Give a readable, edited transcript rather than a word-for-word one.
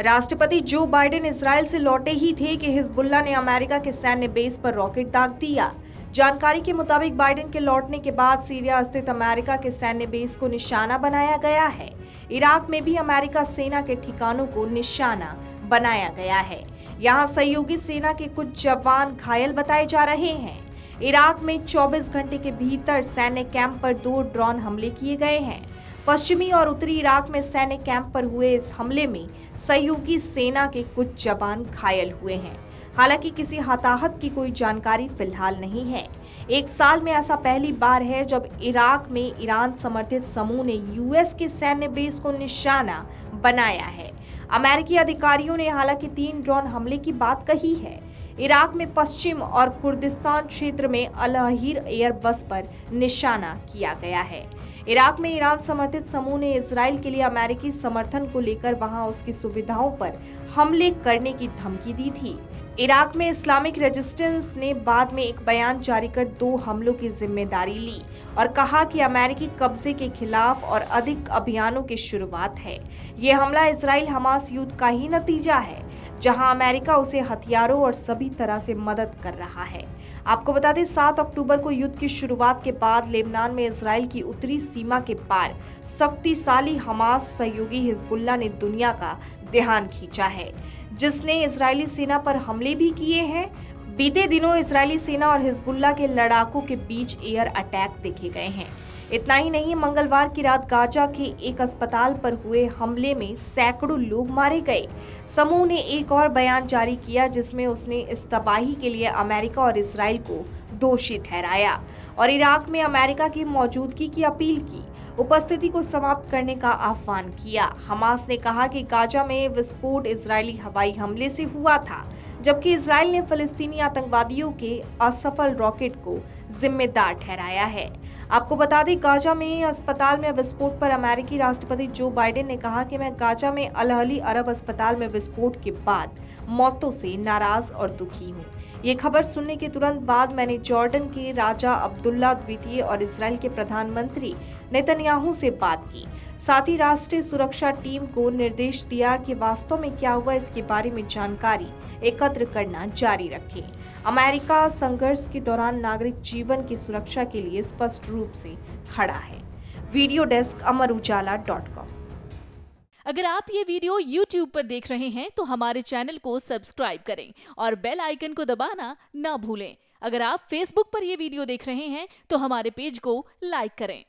राष्ट्रपति Joe Biden Israel से लौटे ही थे कि हिजबुल्लाह ने अमेरिका के सैन्य बेस पर रॉकेट दाग दिया। जानकारी के मुताबिक बाइडेन के लौटने के बाद सीरिया स्थित अमेरिका के सैन्य बेस को निशाना बनाया गया है। इराक में भी अमेरिका सेना के ठिकानों को निशाना बनाया गया है। यहाँ सहयोगी सेना के कुछ जवान घायल बताए जा रहे हैं। इराक में 24 घंटे के भीतर सैन्य कैंप पर 2 ड्रोन हमले किए गए हैं। पश्चिमी और उत्तरी इराक में सैन्य कैंप पर हुए इस हमले में सहयोगी सेना के कुछ जवान घायल हुए हैं। हालांकि किसी हताहत की कोई जानकारी फिलहाल नहीं है। एक साल में ऐसा पहली बार है जब इराक में ईरान समर्थित समूह ने यूएस के सैन्य बेस को निशाना बनाया है। अमेरिकी अधिकारियों ने हालांकि 3 ड्रोन हमले की बात कही है। इराक में पश्चिम और कुर्दिस्तान क्षेत्र में अल-अहीर एयरबस पर निशाना किया गया है। इराक में ईरान समर्थित समूह ने इजराइल के लिए अमेरिकी समर्थन को लेकर वहां उसकी सुविधाओं पर हमले करने की धमकी दी थी। इराक में इस्लामिक रेजिस्टेंस ने बाद में एक बयान जारी कर 2 हमलों की जिम्मेदारी ली और कहा कि अमेरिकी कब्जे के खिलाफ और अधिक अभियानों की शुरुआत है। ये हमला इजराइल हमास युद्ध का ही नतीजा है, जहां अमेरिका उसे हथियारों और सभी तरह से मदद कर रहा है। आपको बता दें 7 अक्टूबर को युद्ध की शुरुआत के बाद लेबनान में इजराइल की उत्तरी सीमा के पार शक्तिशाली हमास सहयोगी हिजबुल्लाह ने दुनिया का ध्यान खींचा है, जिसने इजरायली सेना पर हमले भी किए हैं। बीते दिनों इजरायली सेना और हिजबुल्लाह के लड़ाकों के बीच एयर अटैक देखे गए हैं। इतना ही नहीं, मंगलवार की रात गाजा के एक अस्पताल पर हुए हमले में सैकड़ों लोग मारे गए। समूह ने एक और बयान जारी किया जिसमें उसने इस तबाही के लिए अमेरिका और इजराइल को दोषी ठहराया और इराक में अमेरिका की मौजूदगी की अपील की, उपस्थिति को समाप्त करने का आह्वान किया। हमास ने कहा कि गाजा में विस्फोट इजरायली हवाई हमले से हुआ था, जबकि इजराइल ने फिलिस्तीनी आतंकवादियों के असफल रॉकेट को जिम्मेदार ठहराया है। आपको बता दें, गाजा में अस्पताल में विस्फोट पर अमेरिकी राष्ट्रपति जो बाइडेन ने कहा कि मैं गाजा में अल-अहली अरब अस्पताल में विस्फोट के बाद मौतों से नाराज और दुखी हूँ। ये खबर सुनने के तुरंत बाद मैंने जॉर्डन के राजा अब्दुल्ला द्वितीय और इजराइल के प्रधानमंत्री नेतन्याहू से बात की। साथ ही राष्ट्रीय सुरक्षा टीम को निर्देश दिया कि वास्तव में क्या हुआ इसके बारे में जानकारी एकत्र करना जारी रखें। अमेरिका संघर्ष के दौरान नागरिक जीवन की सुरक्षा के लिए स्पष्ट रूप से खड़ा है। Video desk Amar Ujala dot com. अगर आप ये वीडियो YouTube पर देख रहे हैं तो हमारे चैनल को सब्सक्राइब करें और बेल आइकन को दबाना ना भूलें। अगर आप Facebook पर ये वीडियो देख रहे हैं तो हमारे पेज को लाइक करें।